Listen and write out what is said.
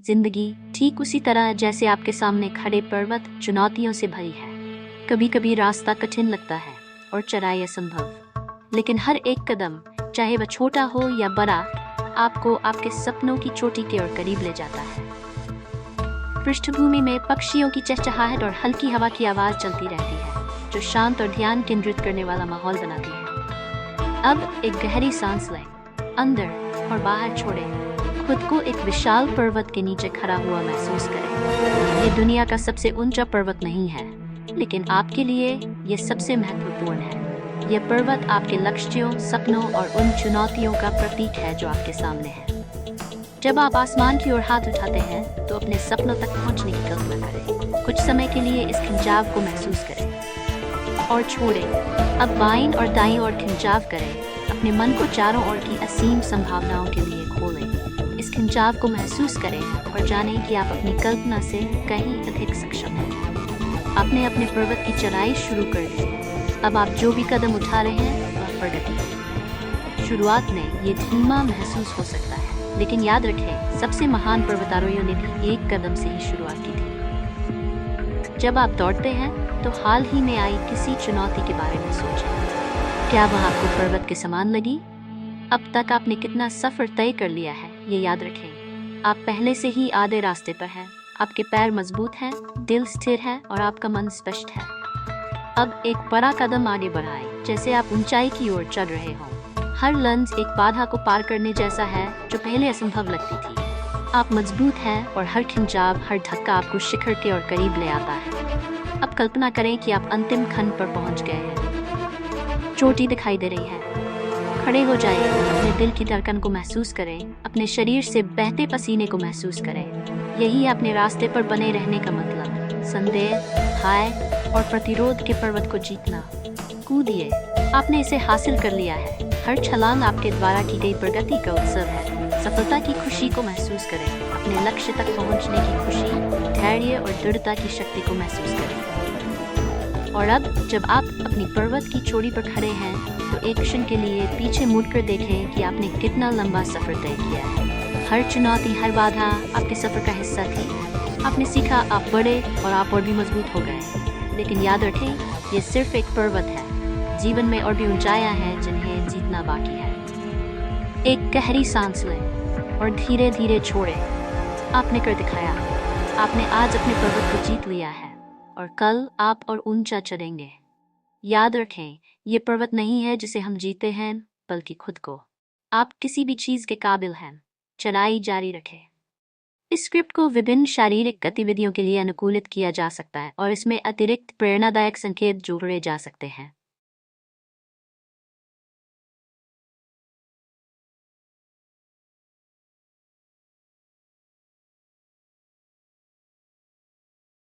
जिंदगी ठीक उसी तरह जैसे आपके सामने खड़े पर्वत चुनौतियों से भरी है। कभी कभी रास्ता कठिन लगता है और चढ़ाई असंभव, लेकिन हर एक कदम, चाहे वह छोटा हो या बड़ा, आपको आपके सपनों की चोटी के ओर करीब ले जाता है। पृष्ठभूमि में पक्षियों की चहचहाहट और हल्की हवा की आवाज चलती रहती है, जो शांत और ध्यान केंद्रित करने वाला माहौल बनाती है। अब एक गहरी सांस लें, अंदर और बाहर छोड़ें, खुद को एक विशाल पर्वत के नीचे खड़ा हुआ महसूस करें। ये दुनिया का सबसे ऊंचा पर्वत नहीं है, लेकिन आपके लिए ये सबसे महत्वपूर्ण है। यह पर्वत आपके लक्ष्यों, सपनों और उन चुनौतियों का प्रतीक है जो आपके सामने है। जब आप आसमान की ओर हाथ उठाते हैं तो अपने सपनों तक पहुंचने की कल्पना करें। कुछ समय के लिए इस खिंचाव को महसूस करें और छोड़ें। अब बाईं और दाईं ओर खिंचाव करें, अपने मन को चारों ओर की असीम संभावनाओं के लिए खोलें। इस खिंचाव को महसूस करें और जानें कि आप अपनी कल्पना से कहीं अधिक सक्षम हैं। आपने अपने पर्वत की चढ़ाई शुरू कर दी। अब आप जो भी कदम उठा रहे हैं वह प्रगति है। शुरुआत में ये धीमा महसूस हो सकता है, लेकिन याद रखें, सबसे महान पर्वतारोहियों ने भी एक कदम से ही शुरुआत की थी। जब आप दौड़ते हैं तो हाल ही में आई किसी चुनौती के बारे में सोचें। क्या वह आपको पर्वत के समान लगी? अब तक आपने कितना सफर तय कर लिया है, ये याद रखें। आप पहले से ही आधे रास्ते पर हैं। आपके पैर मजबूत हैं, दिल स्थिर है और आपका मन स्पष्ट है। अब एक बड़ा कदम आगे बढ़ाएं, जैसे आप ऊंचाई की ओर चढ़ रहे हों। हर लंज एक बाधा को पार करने जैसा है जो पहले असंभव लगती थी। आप मजबूत हैं और हर खिंचाव, हर धक्का आपको शिखर के और करीब ले आता है। अब कल्पना करें कि आप अंतिम खंड पर पहुंच गए हैं। चोटी दिखाई दे रही है। खड़े हो जाइए, अपने दिल की धड़कन को महसूस करें, अपने शरीर से बहते पसीने को महसूस करें। यही है अपने रास्ते पर बने रहने का मतलब। संदेह, भय और प्रतिरोध के पर्वत को जीतना। कूदिए, आपने इसे हासिल कर लिया है। हर छलांग आपके द्वारा की गई प्रगति का उत्सव है। सफलता की खुशी को महसूस करें, अपने लक्ष्य तक पहुंचने की खुशी, धैर्य और दृढ़ता की शक्ति को महसूस करें। और अब जब आप अपनी पर्वत की चोटी पर खड़े हैं तो एक क्षण के लिए पीछे मुड़कर देखें कि आपने कितना लंबा सफर तय किया है। हर चुनौती, हर बाधा आपके सफर का हिस्सा थी। आपने सीखा, आप बढ़े और आप और भी मजबूत हो गए। लेकिन याद रखें, ये सिर्फ एक पर्वत है। जीवन में और भी ऊंचाइयां हैं जिन्हें जीतना बाकी है। एक गहरी सांस लें और धीरे धीरे छोड़ें। आपने कर दिखाया। आपने आज अपने पर्वत को जीत लिया है और कल आप और ऊंचा चढ़ेंगे। याद रखें, ये पर्वत नहीं है जिसे हम जीते हैं, बल्कि खुद को। आप किसी भी चीज के काबिल हैं। चढ़ाई जारी रखें। इस स्क्रिप्ट को विभिन्न शारीरिक गतिविधियों के लिए अनुकूलित किया जा सकता है और इसमें अतिरिक्त प्रेरणादायक संकेत जोड़े जा सकते हैं।